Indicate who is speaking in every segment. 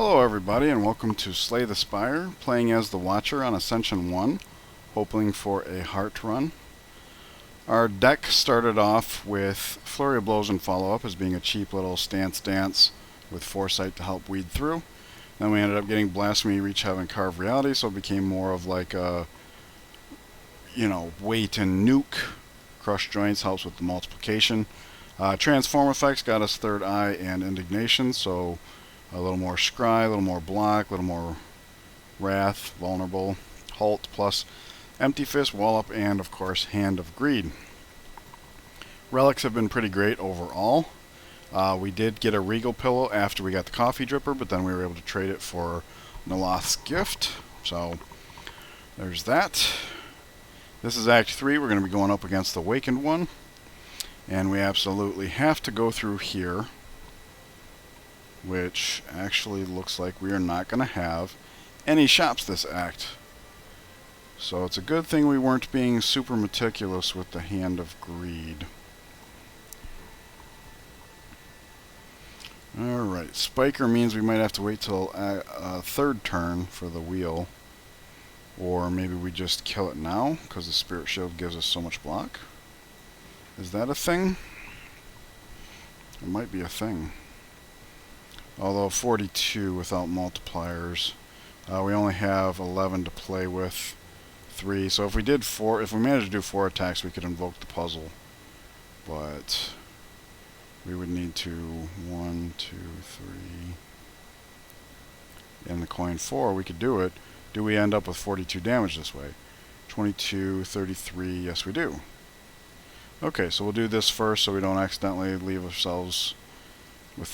Speaker 1: Hello everybody and welcome to Slay the Spire, playing as the Watcher on Ascension 1, hoping for a heart run. Our deck started off with Flurry of Blows and Follow-Up as being a cheap little stance dance with Foresight to help weed through. Then we ended up getting Blasphemy, Reach Heaven, Carve Reality, so it became more of like a, wait and nuke. Crush Joints helps with the multiplication. Transform effects got us Third Eye and Indignation, so a little more Scry, a little more Block, a little more Wrath, Vulnerable, Halt, plus Empty Fist, Wall Up, and of course Hand of Greed. Relics have been pretty great overall. We did get a Regal Pillow after we got the Coffee Dripper, but then we were able to trade it for Naloth's Gift, so there's that. This is Act 3. We're going to be going up against the Awakened one, and we absolutely have to go through here, which actually looks like we are not going to have any shops this act. So it's a good thing we weren't being super meticulous with the Hand of Greed. Alright, Spiker means we might have to wait till third turn for the wheel. Or maybe we just kill it now, because the Spirit Shield gives us so much block. Is that a thing? It might be a thing. Although 42 without multipliers, we only have 11 to play with, 3. So if we managed to do 4 attacks, we could invoke the puzzle. But we would need to 1, 2, 3. In the coin 4, we could do it. Do we end up with 42 damage this way? 22, 33. Yes, we do. Okay, so we'll do this first, so we don't accidentally leave ourselves with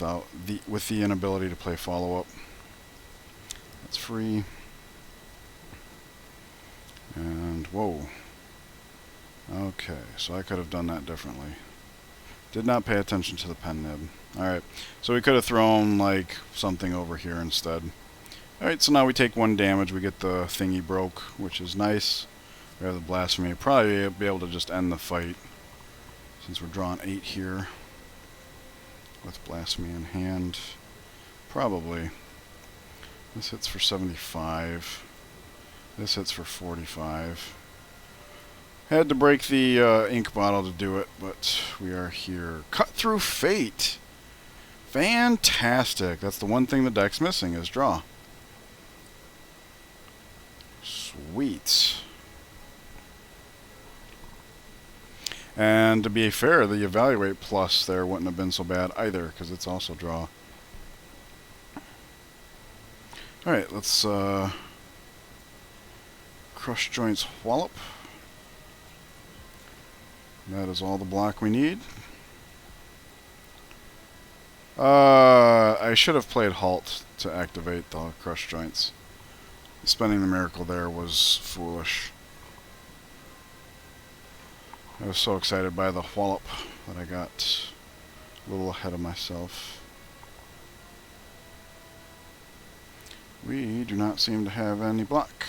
Speaker 1: the inability to play follow-up. That's free. And whoa. Okay, so I could have done that differently. Did not pay attention to the pen nib. Alright, so we could have thrown like something over here instead. Alright, so now we take 1 damage, we get the thingy broke, which is nice. We have the Blasphemy. Probably be able to just end the fight, since we're drawing 8 here. With Blasphemy in hand. Probably. This hits for 75. This hits for 45. Had to break the ink bottle to do it, but we are here. Cut Through Fate! Fantastic! That's the one thing the deck's missing, is draw. Sweet. And to be fair, the Evaluate plus there wouldn't have been so bad either, because it's also draw. Alright, let's Crush Joints Wallop. That is all the block we need. I should have played Halt to activate the Crush Joints. Spending the Miracle there was foolish. I was so excited by the wallop that I got a little ahead of myself. We do not seem to have any block.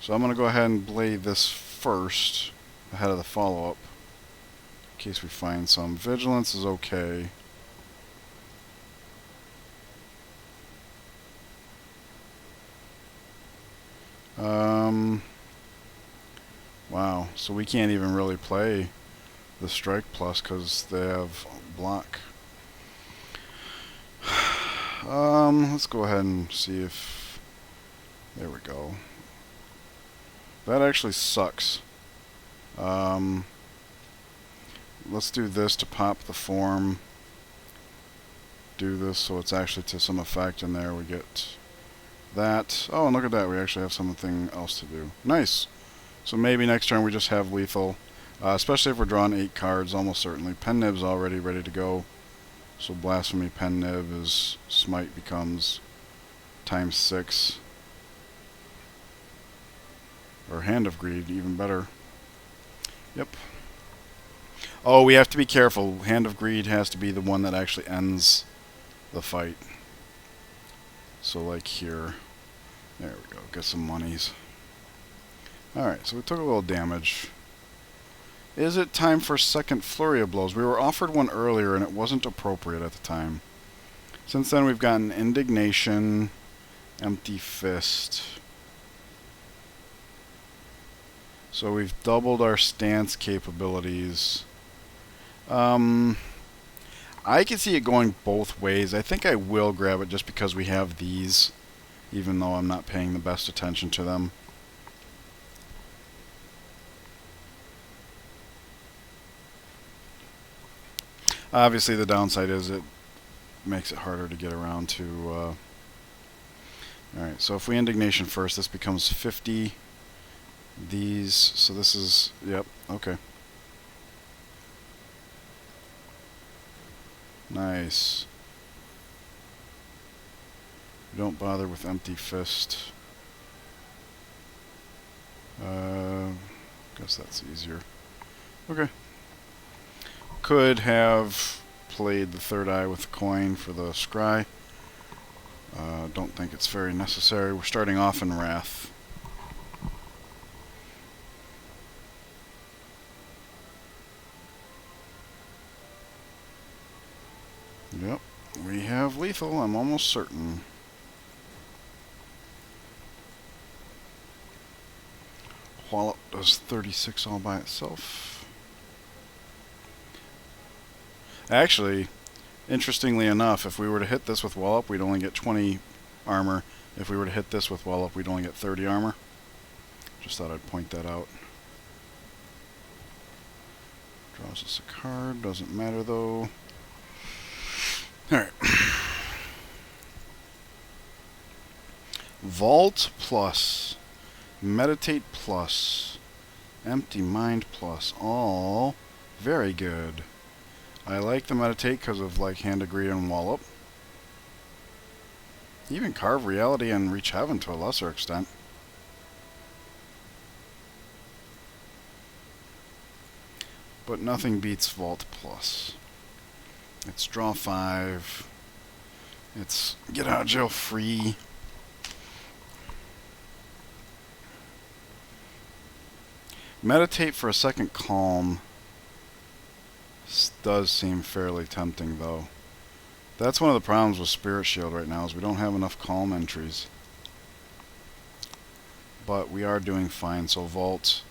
Speaker 1: So I'm going to go ahead and blade this first, ahead of the follow-up, in case we find some. Vigilance is okay. Wow, so we can't even really play the Strike Plus because they have block. Let's go ahead and see if... There we go. That actually sucks. Let's do this to pop the form. Do this so it's actually to some effect, and there we get that. Oh, and look at that, we actually have something else to do. Nice! So maybe next turn we just have lethal, especially if we're drawing 8 cards, almost certainly. Pen Nib's already ready to go, so Blasphemy Pen Nib is Smite becomes times 6. Or Hand of Greed, even better. Yep. Oh, we have to be careful. Hand of Greed has to be the one that actually ends the fight. So like here. There we go, get some monies. Alright, so we took a little damage. Is it time for second Flurry of Blows? We were offered one earlier and it wasn't appropriate at the time. Since then we've gotten Indignation, Empty Fist. So we've doubled our stance capabilities. I can see it going both ways. I think I will grab it just because we have these, even though I'm not paying the best attention to them. Obviously the downside is it makes it harder to get around to... Alright, so if we Indignation first, this becomes 50. These, so this is... Yep, okay. Nice. Don't bother with Empty Fist. Guess that's easier. Okay. Could have played the third eye with the coin for the scry. Don't think it's very necessary. We're starting off in Wrath. Yep, we have lethal, I'm almost certain. Wallop does 36 all by itself. Actually, interestingly enough, if we were to hit this with Wallop, we'd only get 20 armor. If we were to hit this with Wallop, we'd only get 30 armor. Just thought I'd point that out. Draws us a card, doesn't matter though. Alright. Vault plus, Meditate plus, Empty Mind plus, all very good. I like the Meditate because of like Hand of Greed and Wallop. Even Carve Reality and Reach Heaven to a lesser extent. But nothing beats Vault plus. It's draw 5. It's get out of jail free. Meditate for a second calm does seem fairly tempting though. That's one of the problems with Spirit Shield right now is we don't have enough calm entries. But we are doing fine, so Vault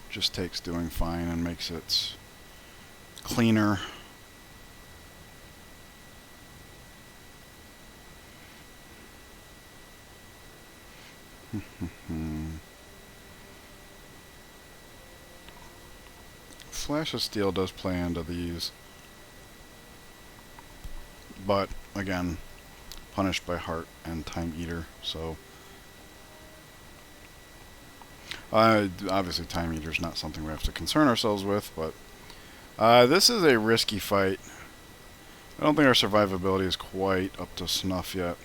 Speaker 1: just takes doing fine and makes it cleaner. Flash of Steel does play into these, but again, punished by Heart and Time Eater, so obviously Time Eater is not something we have to concern ourselves with, but this is a risky fight. I don't think our survivability is quite up to snuff yet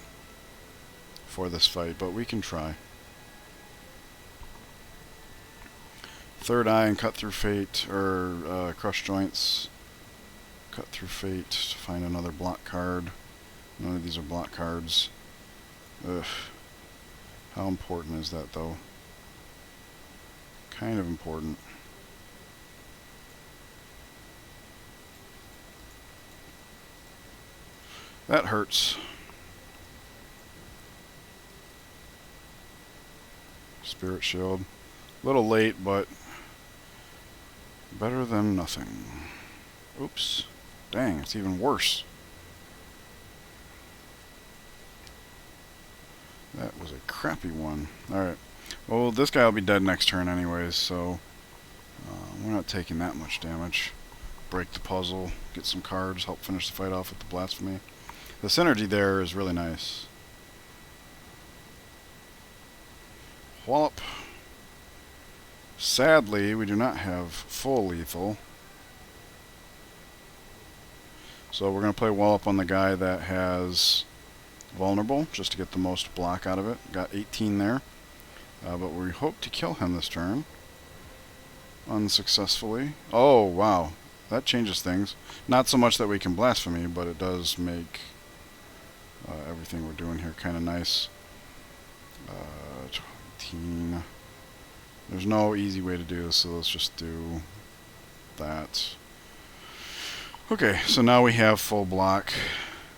Speaker 1: for this fight, but we can try. Third Eye and Cut Through Fate, or Crush Joints. Cut Through Fate to find another block card. None of these are block cards. Ugh. How important is that though? Kind of important. That hurts. Spirit Shield. A little late, but better than nothing. Oops. Dang, it's even worse. That was a crappy one. Alright. Well, this guy will be dead next turn anyways, so we're not taking that much damage. Break the puzzle, get some cards, help finish the fight off with the Blasphemy. The synergy there is really nice. Wallop. Sadly, we do not have full lethal. So we're going to play Wallop on the guy that has vulnerable, just to get the most block out of it. Got 18 there. But we hope to kill him this turn. Unsuccessfully. Oh, wow. That changes things. Not so much that we can Blasphemy, but it does make everything we're doing here kind of nice. 18. There's no easy way to do this, so let's just do that. Okay, so now we have full block.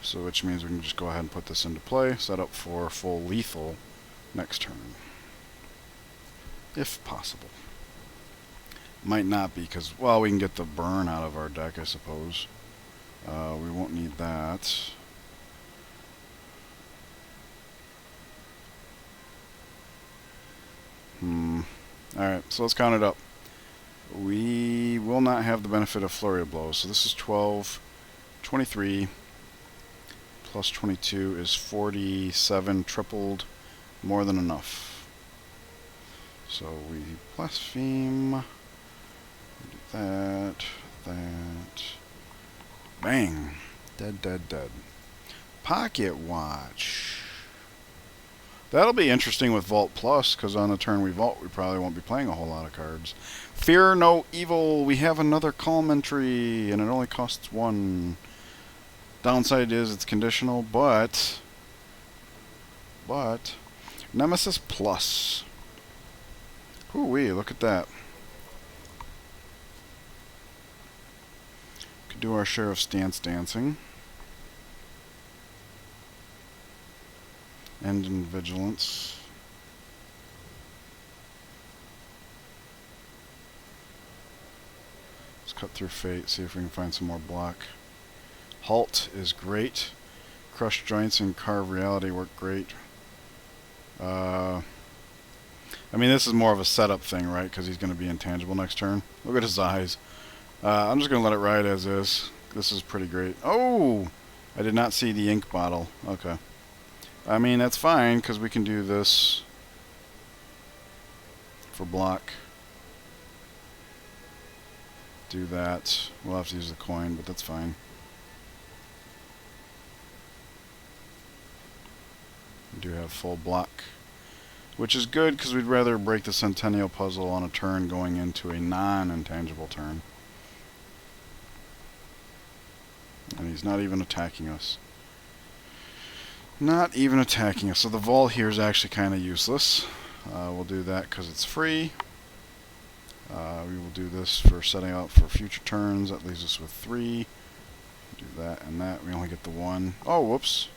Speaker 1: So which means we can just go ahead and put this into play, set up for full lethal next turn. If possible. Might not be, because, well, we can get the burn out of our deck, I suppose. We won't need that. Alright, so let's count it up. We will not have the benefit of Flurry of Blows. So this is 12, 23, plus 22 is 47, tripled, more than enough. So we Blaspheme, we do that, bang, dead. Pocket Watch. That'll be interesting with Vault Plus, because on the turn we Vault, we probably won't be playing a whole lot of cards. Fear No Evil. We have another Calm entry, and it only costs 1. Downside is it's conditional, but Nemesis Plus. Hoo-wee, look at that. Could do our share of Stance Dancing. End in Vigilance. Let's cut through Fate, see if we can find some more block. Halt is great. Crush Joints and Carve Reality work great. I mean, this is more of a setup thing, right? Because he's going to be intangible next turn. Look at his eyes. I'm just going to let it ride as is. This is pretty great. Oh! I did not see the ink bottle. Okay. I mean, that's fine, because we can do this for block. Do that. We'll have to use the coin, but that's fine. We do have full block, which is good, because we'd rather break the Centennial Puzzle on a turn going into a non-intangible turn. And he's not even attacking us. Not even attacking us. So the Vault here is actually kind of useless. We'll do that because it's free. We will do this for setting out for future turns. That leaves us with 3. Do that and that. We only get the 1. Oh, whoops.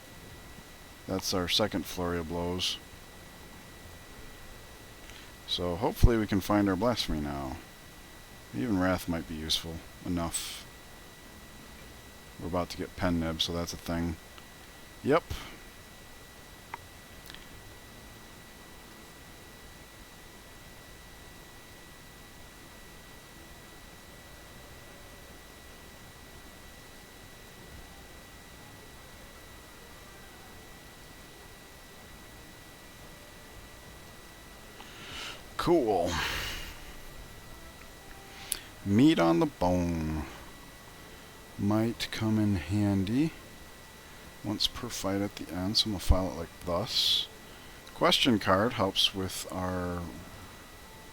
Speaker 1: That's our second Flurry of Blows. So hopefully we can find our Blasphemy now. Even Wrath might be useful enough. We're about to get Pen Nib, so that's a thing. Yep. Cool. Meat on the bone might come in handy once per fight at the end, so I'm going to file it like thus. Question card helps with our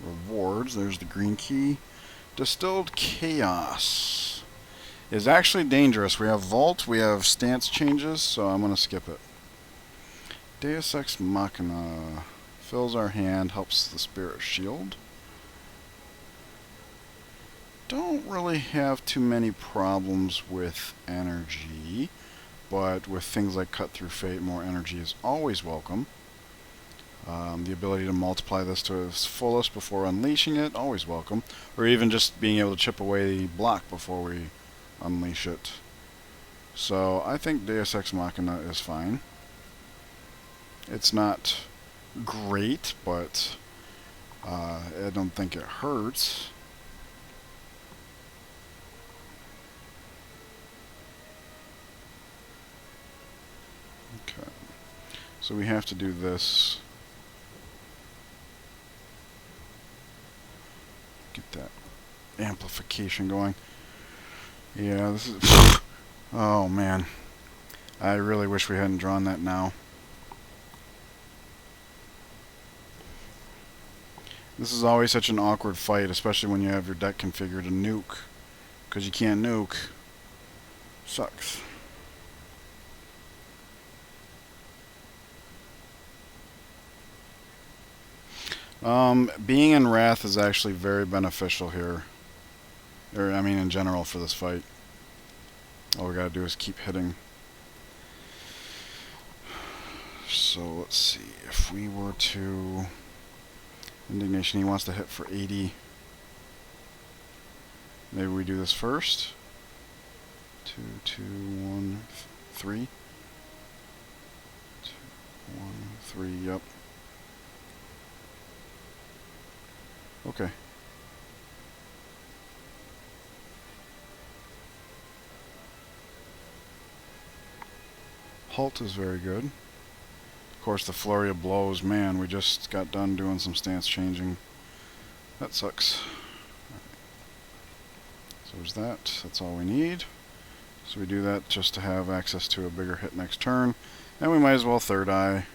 Speaker 1: rewards. There's the green key. Distilled Chaos is actually dangerous. We have Vault, we have stance changes, so I'm going to skip it. Deus Ex Machina fills our hand, helps the Spirit Shield. Don't really have too many problems with energy, but with things like Cut Through Fate, more energy is always welcome. The ability to multiply this to its fullest before unleashing it, always welcome. Or even just being able to chip away the block before we unleash it. So I think Deus Ex Machina is fine. It's not great, but I don't think it hurts. Okay, so we have to do this. Get that amplification going. Yeah, this is... Oh, man. I really wish we hadn't drawn that now. This is always such an awkward fight, especially when you have your deck configured to nuke. Because you can't nuke. Sucks. Being in Wrath is actually very beneficial here. Or, I mean, in general for this fight. All we gotta do is keep hitting. So let's see, if we were to... Indignation, he wants to hit for 80. Maybe we do this first. 2, 2, 1, 3. 2, 1, 3, yep. Okay. Halt is very good. Of course, the flurry of blows, man, we just got done doing some stance changing. That sucks. So there's that. That's all we need. So we do that just to have access to a bigger hit next turn. And we might as well third eye,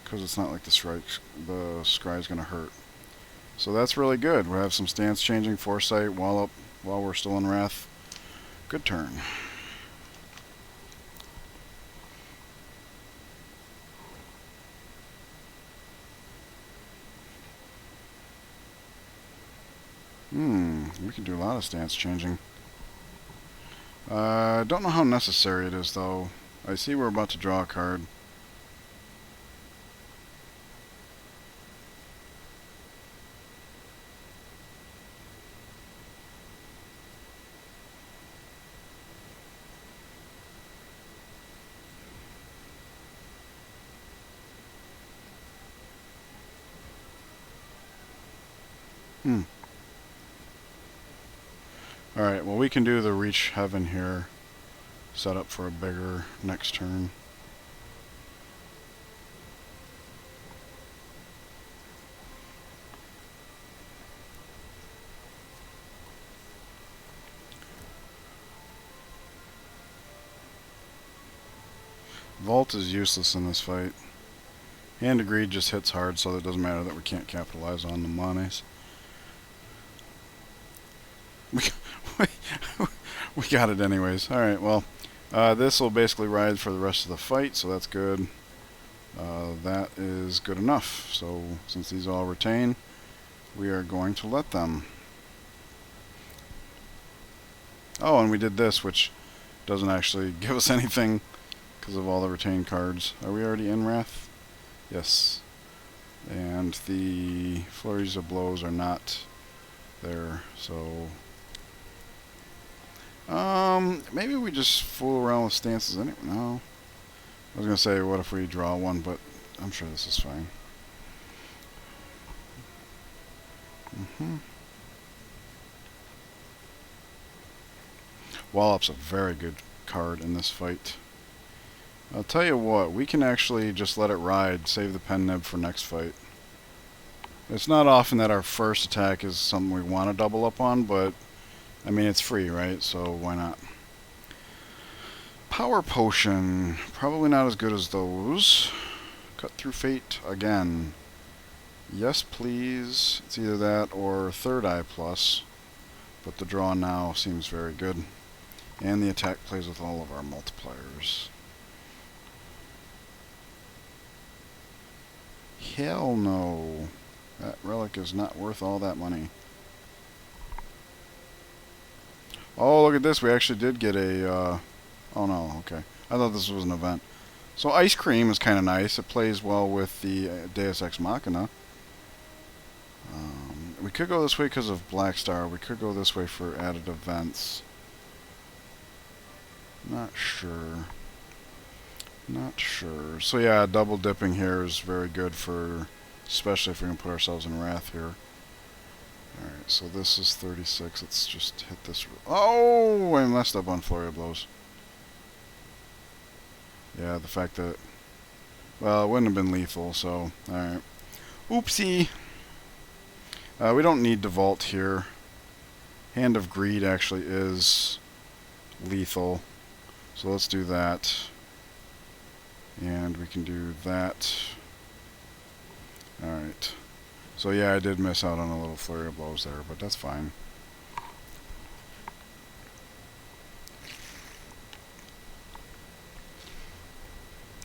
Speaker 1: because it's not like the scry is going to hurt. So that's really good. We'll have some stance changing foresight while we're still in Wrath. Good turn. We can do a lot of stance changing. Don't know how necessary it is, though. I see we're about to draw a card. Alright, well we can do the Reach Heaven here. Set up for a bigger next turn. Vault is useless in this fight. Hand of Greed just hits hard, so it doesn't matter that we can't capitalize on the monies. We got it anyways. Alright, well, this will basically ride for the rest of the fight, so that's good. That is good enough. So, since these all retain, we are going to let them. Oh, and we did this, which doesn't actually give us anything because of all the retained cards. Are we already in Wrath? Yes. And the flurries of blows are not there, so... maybe we just fool around with stances anyway. No. I was going to say, what if we draw one, but I'm sure this is fine. Wallop's a very good card in this fight. I'll tell you what, we can actually just let it ride, save the pen nib for next fight. It's not often that our first attack is something we want to double up on, but I mean, it's free, right? So why not? Power Potion. Probably not as good as those. Cut Through Fate again. Yes, please. It's either that or Third Eye Plus. But the draw now seems very good. And the attack plays with all of our multipliers. Hell no. That relic is not worth all that money. Oh, look at this. We actually did get a... oh, no. Okay. I thought this was an event. So Ice Cream is kind of nice. It plays well with the Deus Ex Machina. We could go this way because of Black Star. We could go this way for added events. Not sure. Not sure. So yeah, double dipping here is very good for... especially if we can put ourselves in Wrath here. Alright, so this is 36. Let's just hit this. Oh, I messed up on Flurry of Blows. Yeah, the fact that... well, it wouldn't have been lethal, so... alright. Oopsie! We don't need to vault here. Hand of Greed actually is lethal. So let's do that. And we can do that. Alright. So yeah, I did miss out on a little Flurry of Blows there, but that's fine.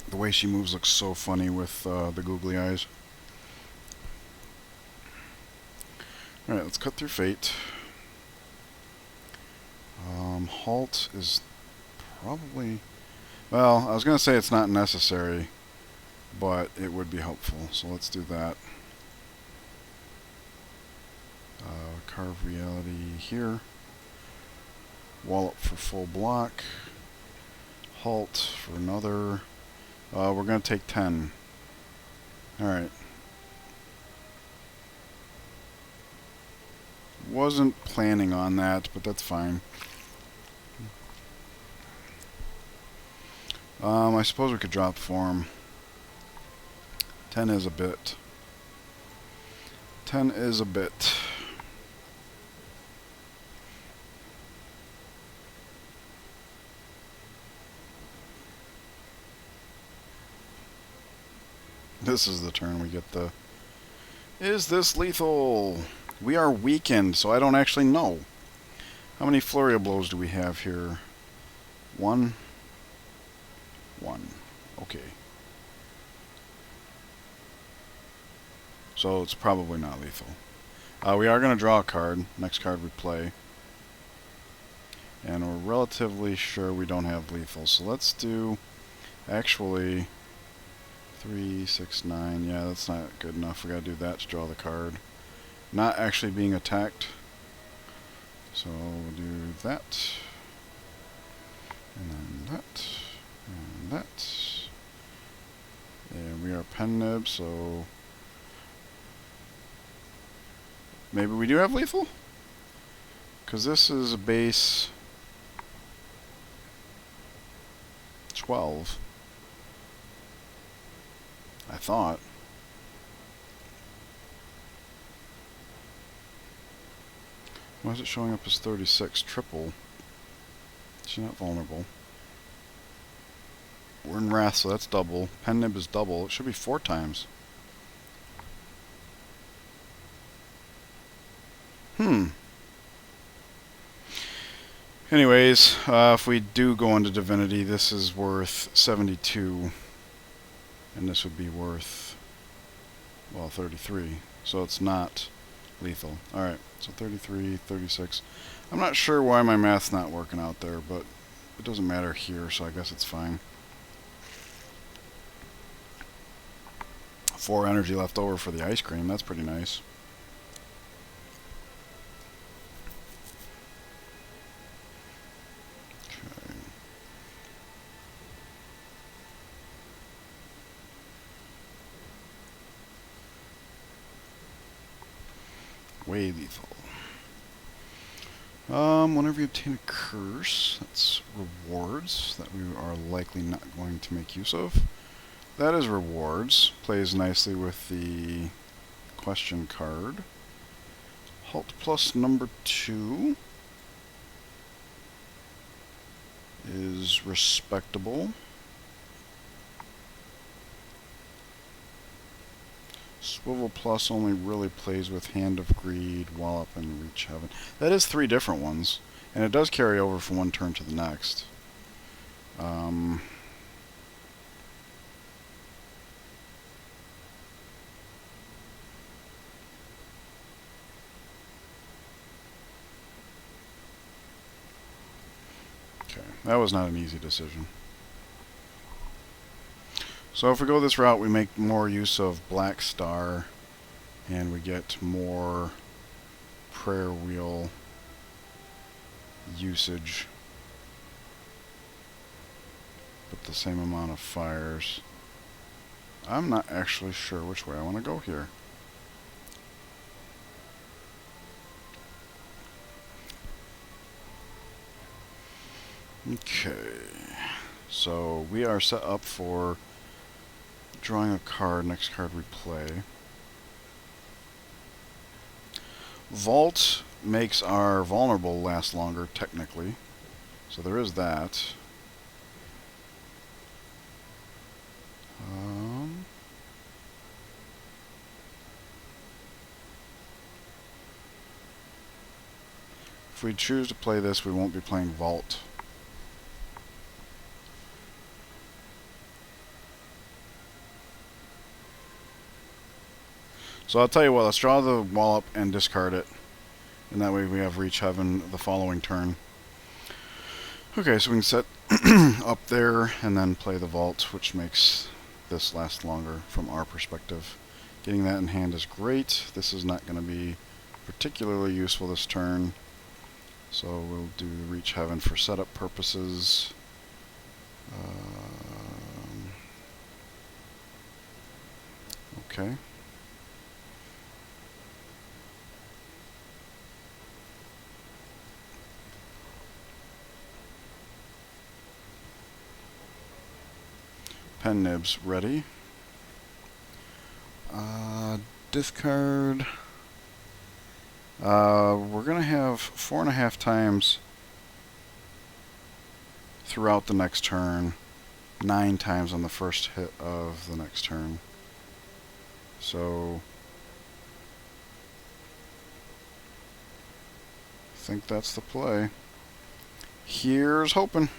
Speaker 1: The way she moves looks so funny with the Googly Eyes. Alright, let's Cut Through Fate. Halt is probably... well, I was going to say it's not necessary, but it would be helpful. So let's do that. Carve reality here. Wall up for full block. Halt for another. We're going to take 10. Alright. Wasn't planning on that, but that's fine. I suppose we could drop form. 10 is a bit. 10 is a bit. This is the turn we get the... Is this lethal? We are weakened, so I don't actually know. How many flurry of blows do we have here? 1. 1. Okay. So it's probably not lethal. We are going to draw a card. Next card we play. And we're relatively sure we don't have lethal. So let's do... Actually... 3, 6, 9. Yeah, that's not good enough. We gotta do that to draw the card. Not actually being attacked. So we'll do that. And then that. And that. And we are pen nib, so... Maybe we do have lethal? Because this is a base... 12. I thought. Why is it showing up as 36? Triple. She's not vulnerable. We're in Wrath, so that's double. Pen nib is double. It should be 4 times. Anyways, if we do go into Divinity, this is worth 72. And this would be worth, well, 33. So it's not lethal. Alright, so 33, 36. I'm not sure why my math's not working out there, but it doesn't matter here, so I guess it's fine. 4 energy left over for the ice cream. That's pretty nice. Way lethal. Whenever you obtain a curse, that's rewards that we are likely not going to make use of. That is rewards. Plays nicely with the question card. Halt plus number 2 is respectable. Swivel Plus only really plays with Hand of Greed, Wallop, and Reach Heaven. That is 3 different ones, and it does carry over from one turn to the next. Okay, that was not an easy decision. So if we go this route, we make more use of Black Star, and we get more Prayer Wheel usage, but the same amount of fires. I'm not actually sure which way I want to go here. Okay, so we are set up for drawing a card. Next card we play. Vault makes our vulnerable last longer, technically. So there is that. If we choose to play this, we won't be playing Vault. So I'll tell you what, let's draw the Wallop and discard it. And that way we have Reach Heaven the following turn. Okay, so we can set up there and then play the Vault, which makes this last longer from our perspective. Getting that in hand is great. This is not going to be particularly useful this turn, so we'll do Reach Heaven for setup purposes. Okay. Pen nibs ready. Discard. We're going to have 4.5 times throughout the next turn, 9 times on the first hit of the next turn. So I think that's the play. Here's hoping.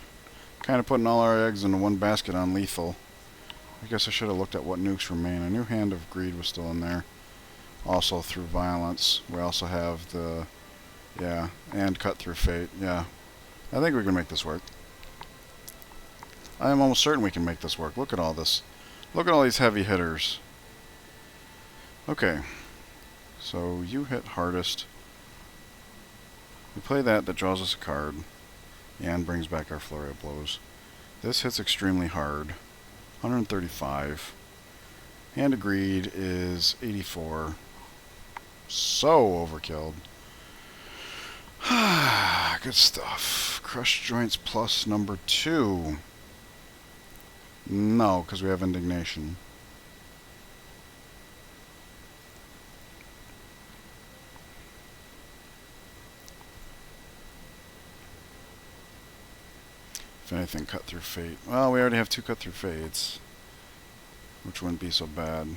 Speaker 1: Kind of putting all our eggs into one basket on lethal. I guess I should have looked at what nukes remain. I knew Hand of Greed was still in there. Also through Violence. We also have the... yeah, and Cut Through Fate. Yeah. I think we can make this work. I am almost certain we can make this work. Look at all this. Look at all these heavy hitters. Okay. So you hit hardest. We play that draws us a card. And brings back our Flurry of Blows. This hits extremely hard. 135. Hand of Greed is 84. So overkilled. Good stuff. Crush Joints plus number 2. No, because we have Indignation. If anything, Cut Through Fate. Well, we already have 2 Cut Through Fates, which wouldn't be so bad.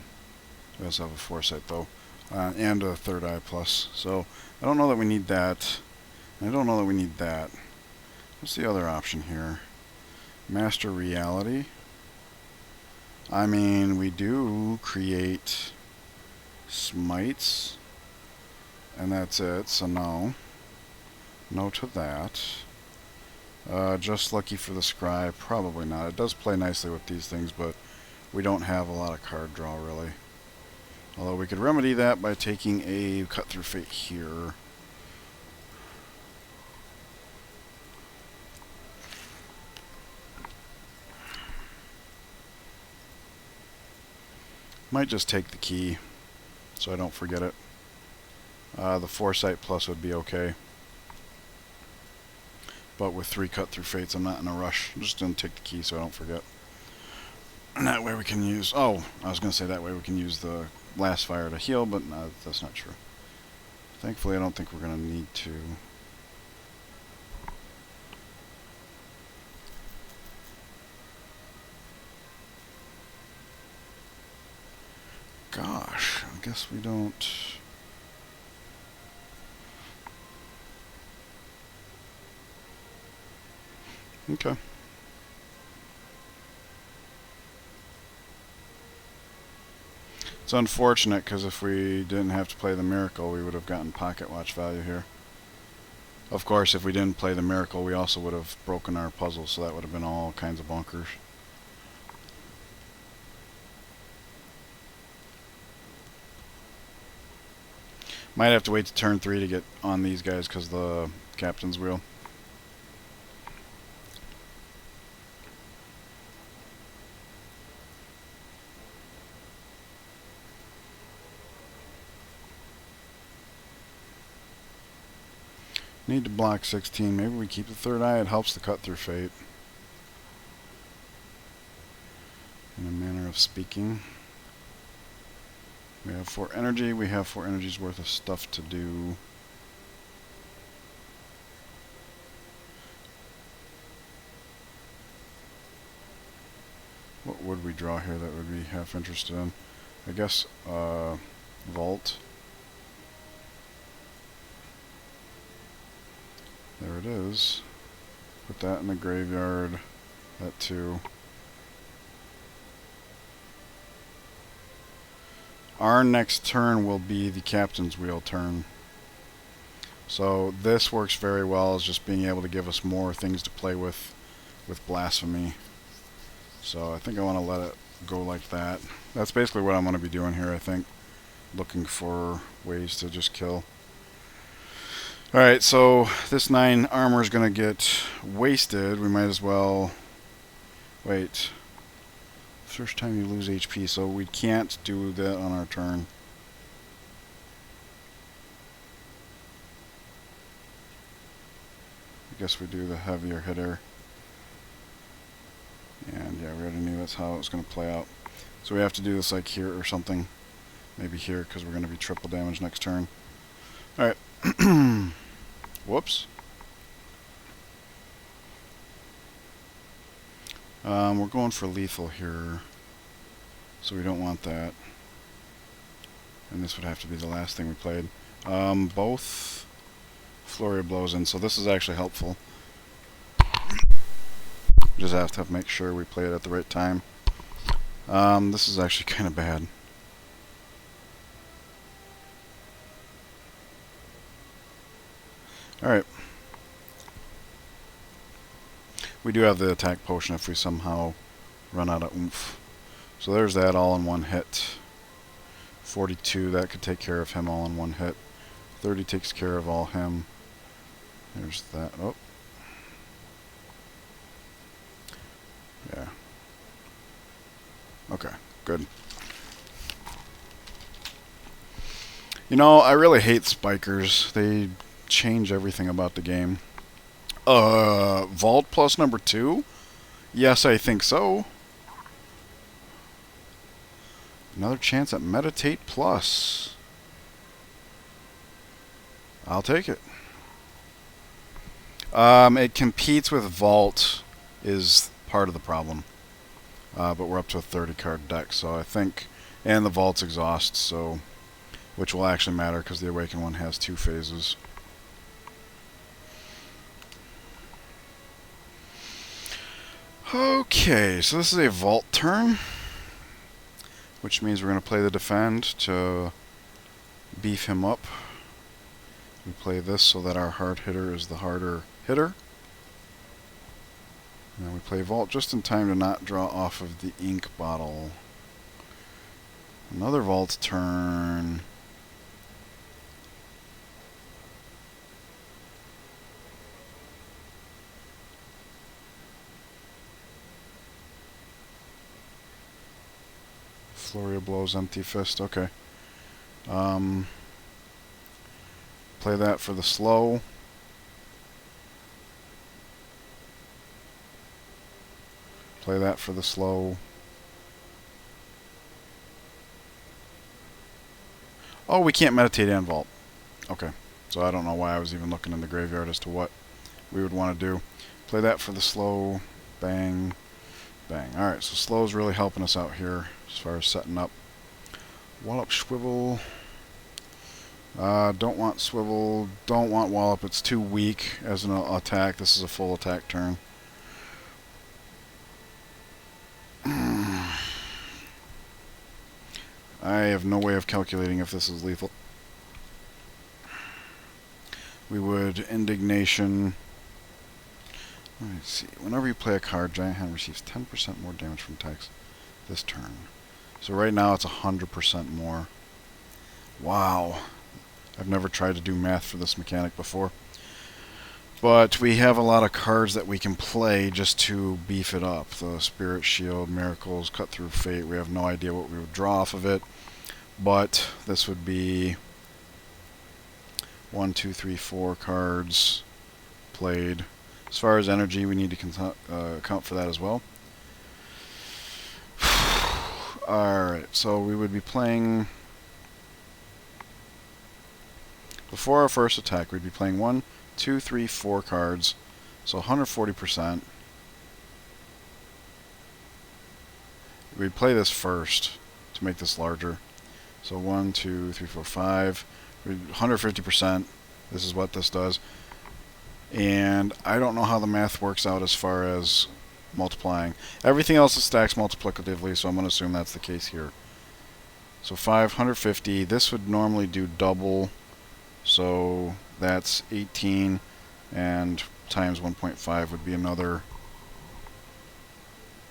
Speaker 1: We also have a Foresight, though, and a Third Eye plus. So I don't know that we need that. And I don't know that we need that. What's the other option here? Master Reality. I mean, we do create Smites, and that's it, so no. No to that. Just Lucky for the Scry, probably not. It does play nicely with these things, but we don't have a lot of card draw, really. Although we could remedy that by taking a Cut Through Fate here. Might just take the key, so I don't forget it. The Foresight plus would be okay. But with 3 Cut Through Fates, I'm not in a rush. I'm just going to take the key so I don't forget. And that way we can use... oh, I was going to say that way we can use the Blast Fire to heal, but no, that's not true. Thankfully, I don't think we're going to need to. Gosh, I guess we don't... okay. It's unfortunate, because if we didn't have to play the Miracle, we would have gotten Pocket Watch value here. Of course, if we didn't play the Miracle, we also would have broken our puzzle, so that would have been all kinds of bonkers. Might have to wait to turn 3 to get on these guys, because the Captain's Wheel. Need to block 16. Maybe we keep the Third Eye. It helps the Cut Through Fate. In a manner of speaking. We have 4 energy. We have 4 energy's worth of stuff to do. What would we draw here that would be half interested in? I guess Vault. There it is. Put that in the graveyard. That too. Our next turn will be the Captain's Wheel turn. So this works very well as just being able to give us more things to play with Blasphemy. So I think I want to let it go like that. That's basically what I'm going to be doing here, I think. Looking for ways to just kill. Alright, so this 9 armor is going to get wasted. We might as well... Wait. First time you lose HP, so we can't do that on our turn. I guess we do the heavier hitter. And yeah, we already knew that's how it was going to play out. So we have to do this like here or something. Maybe here, because we're going to be triple damage next turn. Alright. Whoops. We're going for lethal here. So we don't want that. And this would have to be the last thing we played. Both flurry of blows in, so this is actually helpful. Just have to make sure we play it at the right time. This is actually kind of bad. Alright. We do have the attack potion if we somehow run out of oomph. So there's that all in one hit. 42, that could take care of him all in one hit. 30 takes care of all him. There's that. Oh. Yeah. Okay, good. You know, I really hate spikers. They change everything about the game. Vault plus number 2? Yes, I think so. Another chance at Meditate Plus. I'll take it. It competes with Vault is part of the problem. But we're up to a 30 card deck, so I think... And the Vault's Exhaust, so... Which will actually matter, because the Awakened one has 2 phases. Okay, so this is a Vault turn. Which means we're going to play the Defend to beef him up. We play this so that our hard hitter is the harder hitter. And then we play Vault just in time to not draw off of the ink bottle. Another Vault turn. Flurry of Blows, Empty Fist, okay. Play that for the slow. Play that for the slow. Oh, we can't meditate and vault. Okay, so I don't know why I was even looking in the graveyard as to what we would want to do. Play that for the slow. Bang. Bang. Alright, so slow is really helping us out here as far as setting up. Wallop, Swivel. Don't want Swivel. Don't want Wallop. It's too weak as an attack. This is a full attack turn. I have no way of calculating if this is lethal. We would Indignation. Let's see. Whenever you play a card, Giant Hand receives 10% more damage from attacks this turn. So right now it's 100% more. Wow. I've never tried to do math for this mechanic before. But we have a lot of cards that we can play just to beef it up. The Spirit Shield, Miracles, Cut Through Fate. We have no idea what we would draw off of it. But this would be 1, 2, 3, 4 cards played. As far as energy, we need to account for that as well. Alright, so we would be playing... Before our first attack, we'd be playing 1, 2, 3, 4 cards. So 140%. We'd play this first to make this larger. So 1, 2, 3, 4, 5. 150%. This is what this does. And I don't know how the math works out as far as multiplying. Everything else stacks multiplicatively, so I'm going to assume that's the case here. So 550. This would normally do double. So that's 18. And times 1.5 would be another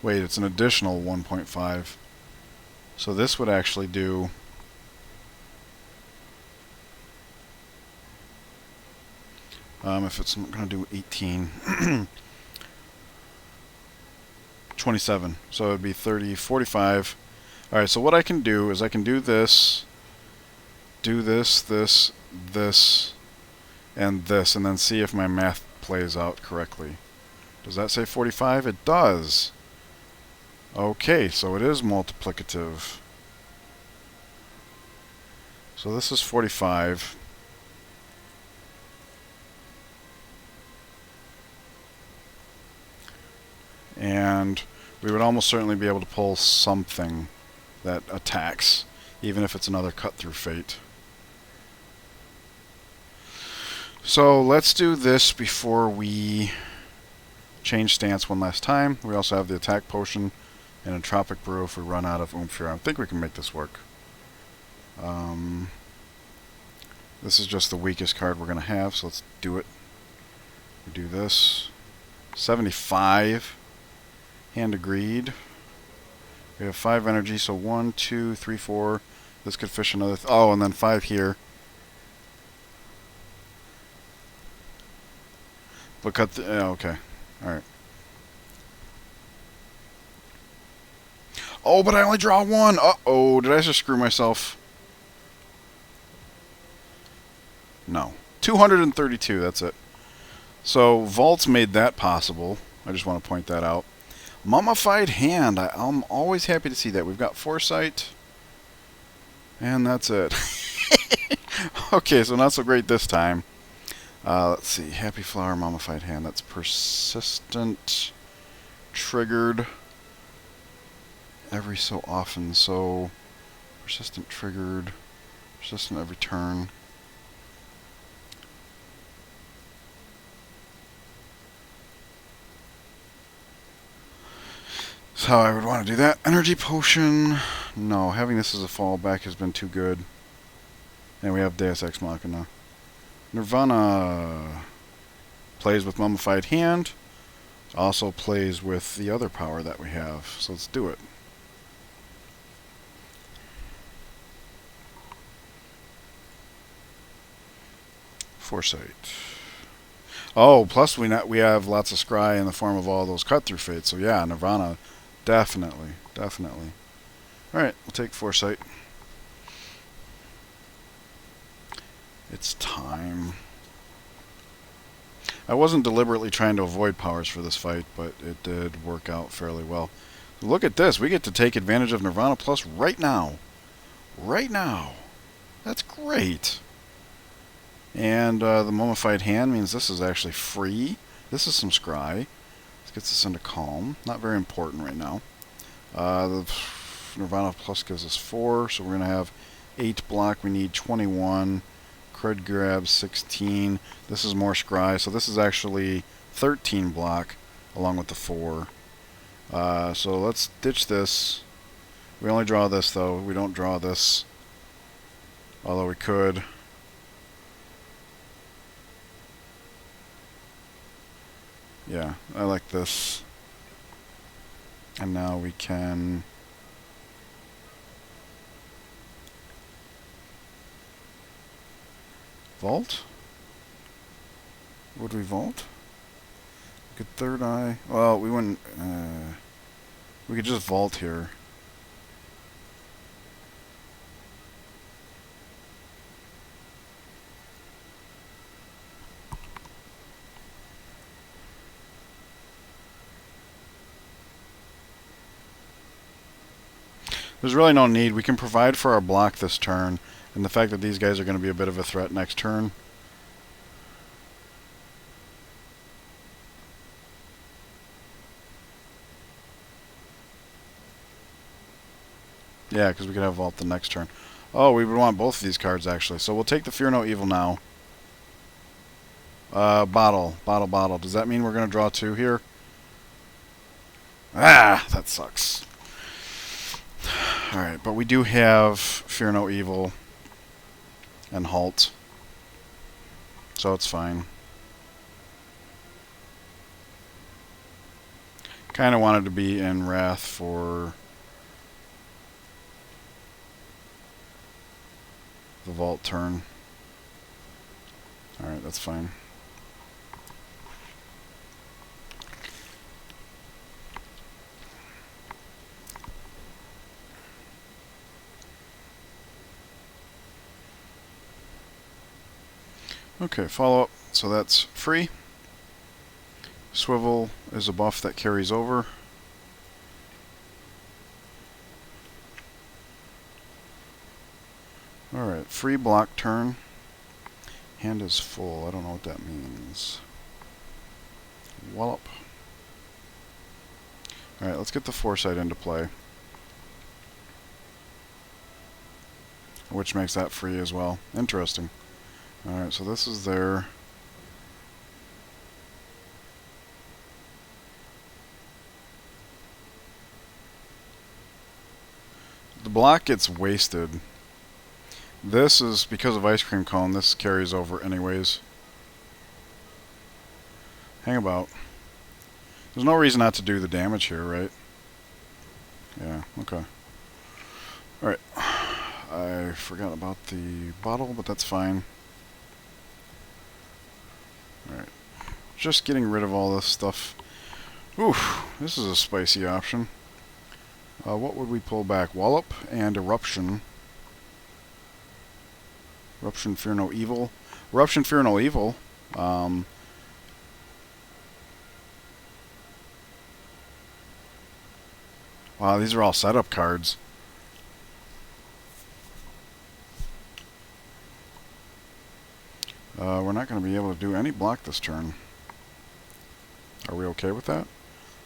Speaker 1: Wait, it's an additional 1.5. So this would actually do... if it's going to do 18... 27. So it would be 30, 45. Alright, so what I can do is I can do this, this, and this, and then see if my math plays out correctly. Does that say 45? It does. Okay, so it is multiplicative. So this is 45. And we would almost certainly be able to pull something that attacks, even if it's another cut through fate. So let's do this before we change stance one last time. We also have the attack potion and a tropic brew if we run out of oomph here. I think we can make this work. This is just the weakest card we're going to have, so let's do it. We do this. 75. Hand of Greed. We have 5 energy, so 1, 2, 3, 4. This could fish another... oh, and then 5 here. But cut the... yeah, okay. Alright. Oh, but I only draw 1! Uh-oh, did I just screw myself? No. 232, that's it. So, Vaults made that possible. I just want to point that out. Mummified Hand. I'm always happy to see that. We've got Foresight. And that's it. Okay, so not so great this time. Let's see. Happy Flower, Mummified Hand. That's persistent. Triggered. Every so often. So, persistent triggered. Persistent every turn. So I would want to do that. Energy Potion. No, having this as a fallback has been too good. And we have Deus Ex Machina. Nirvana plays with Mummified Hand. Also plays with the other power that we have. So let's do it. Foresight. Oh, plus we have lots of scry in the form of all those cut-through fates. So yeah, Nirvana, definitely. Alright, we'll take Foresight. It's time. I wasn't deliberately trying to avoid powers for this fight, but it did work out fairly well. Look at this. We get to take advantage of Nirvana Plus right now. Right now. That's great. And the Mummified Hand means this is actually free. This is some scry. This gets us into Calm. Not very important right now. The Nirvana Plus gives us 4, so we're going to have 8 block. We need 21. Crud Grab 16. This is more scry, so this is actually 13 block along with the 4. So let's ditch this. We only draw this, though. We don't draw this. Although we could. Yeah, I like this. And now we can... vault? Would we vault? We could third eye. Well, we wouldn't... we could just vault here. There's really no need. We can provide for our block this turn, and the fact that these guys are going to be a bit of a threat next turn. Yeah, because we could have vault the next turn. Oh, we would want both of these cards, actually. So we'll take the Fear No Evil now. Bottle. Does that mean we're going to draw 2 here? Ah, that sucks. Alright, but we do have Fear No Evil and Halt. So it's fine. Kind of wanted to be in Wrath for the vault turn. Alright, that's fine. Okay, follow up. So that's free. Swivel is a buff that carries over. Alright, free block turn. Hand is full. I don't know what that means. Wallop. Alright, let's get the foresight into play. Which makes that free as well. Interesting. Alright, so this is there. The block gets wasted. This is because of Ice Cream Cone. This carries over anyways. Hang about. There's no reason not to do the damage here, right? Yeah, okay. Alright. I forgot about the bottle, but that's fine. Alright. Just getting rid of all this stuff. Oof, this is a spicy option. What would we pull back? Wallop and Eruption. Eruption, Fear No Evil. Eruption, Fear No Evil. Wow, these are all setup cards. We're not going to be able to do any block this turn. Are we okay with that?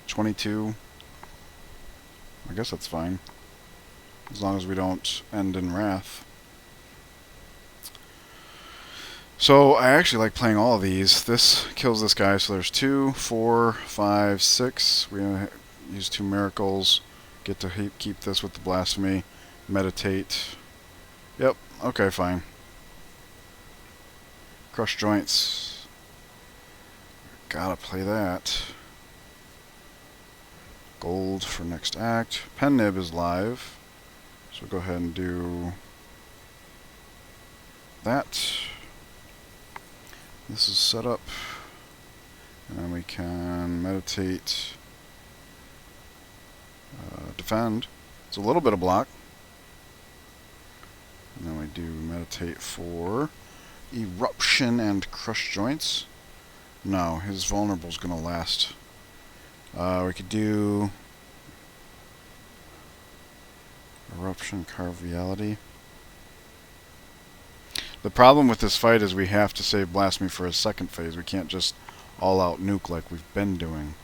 Speaker 1: 22. I guess that's fine. As long as we don't end in Wrath. So, I actually like playing all of these. This kills this guy, so there's 2, 4, 5, 6. We're going to use 2 miracles. Get to keep this with the Blasphemy. Meditate. Yep, okay, fine. Crush Joints. Gotta play that. Gold for next act. Pen Nib is live. So we'll go ahead and do that. This is set up. And then we can meditate. Defend. It's a little bit of block. And then we do meditate for Eruption and Crush Joints. No, his vulnerable is going to last. We could do Eruption, Carve Reality. The problem with this fight is we have to save Blasphemy for his second phase. We can't just all-out nuke like we've been doing.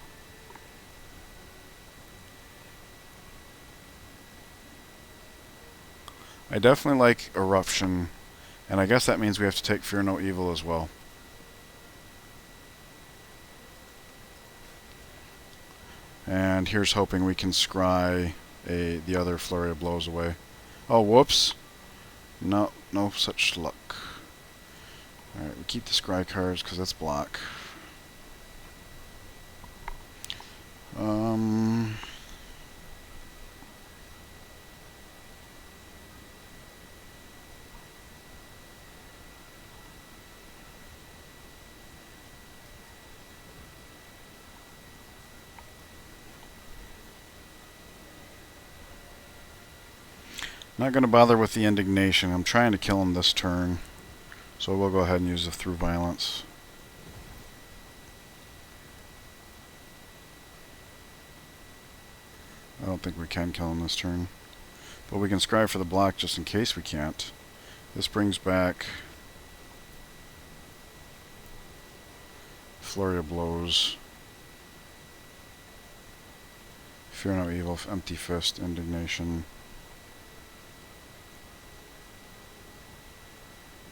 Speaker 1: I definitely like Eruption, and I guess that means we have to take Fear No Evil as well. And here's hoping we can scry the other Flurry of Blows away. Oh, whoops. No such luck. Alright, we keep the scry cards because that's block. Not going to bother with the Indignation. I'm trying to kill him this turn. So we'll go ahead and use the Through Violence. I don't think we can kill him this turn. But we can scry for the block just in case we can't. This brings back Flurry of Blows. Fear No Evil, Empty Fist, Indignation.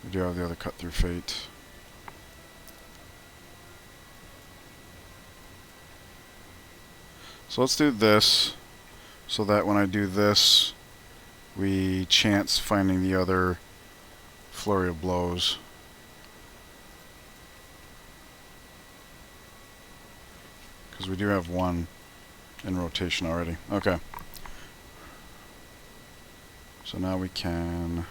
Speaker 1: We do have the other Cut Through Fate. So let's do this, so that when I do this, we chance finding the other Flurry of Blows. Because we do have one. in rotation already. Okay. So now we can...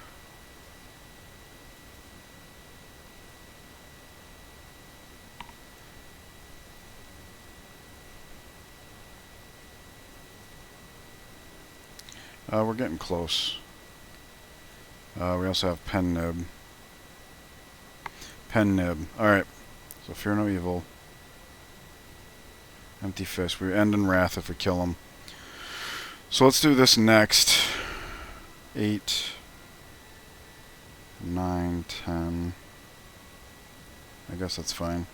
Speaker 1: we're getting close. We also have pen nib. Pen nib. Alright. So fear no evil. Empty fist. We end in wrath if we kill him. So let's do this next. 8, 9, 10. I guess that's fine.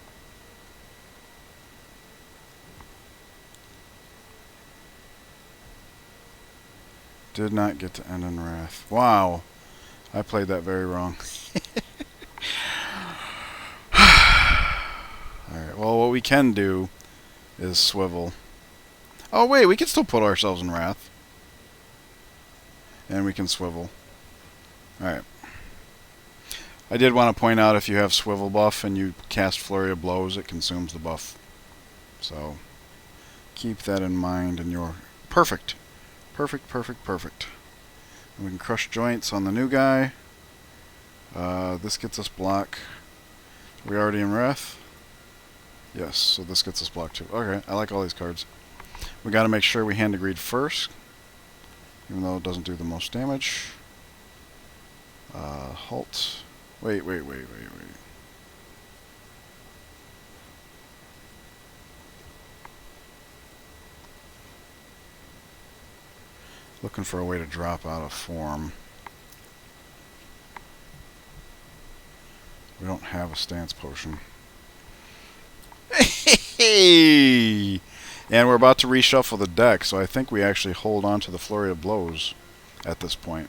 Speaker 1: Did not get to end in wrath. Wow. I played that very wrong. Alright, well, what we can do is swivel. Oh, wait, we can still put ourselves in wrath. And we can swivel. Alright. I did want to point out, if you have swivel buff and you cast Flurry of Blows, it consumes the buff. So, keep that in mind and you're perfect. Perfect, perfect, perfect. And we can crush joints on the new guy. This gets us block. Are we already in wrath? Yes, so this gets us block too. Okay, I like all these cards. We gotta make sure we hand to greed first, even though it doesn't do the most damage. Halt. Wait. Looking for a way to drop out of form. We don't have a stance potion. Hey! And we're about to reshuffle the deck, so I think we actually hold on to the Flurry of Blows at this point.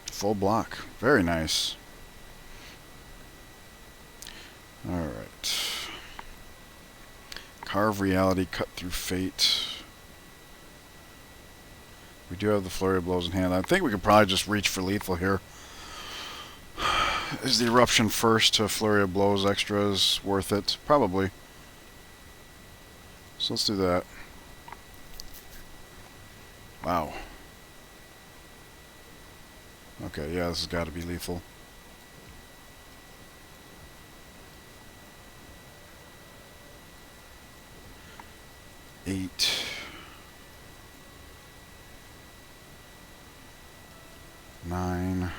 Speaker 1: Full block. Very nice. Alright. Carve Reality, Cut Through Fate. We do have the Flurry of Blows in hand. I think we could probably just reach for lethal here. Is the Eruption first to Flurry of Blows extras worth it? Probably. So let's do that. Wow. Okay, yeah, this has got to be lethal. Eight. 9,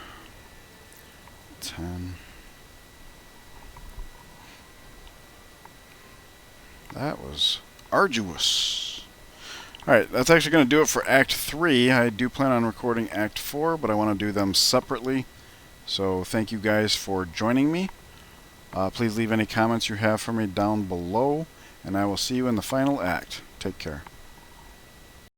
Speaker 1: 10. That was arduous. Alright, that's actually going to do it for Act 3. I do plan on recording Act 4, but I want to do them separately. So thank you guys for joining me. Please leave any comments you have for me down below, and I will see you in the final act. Take care.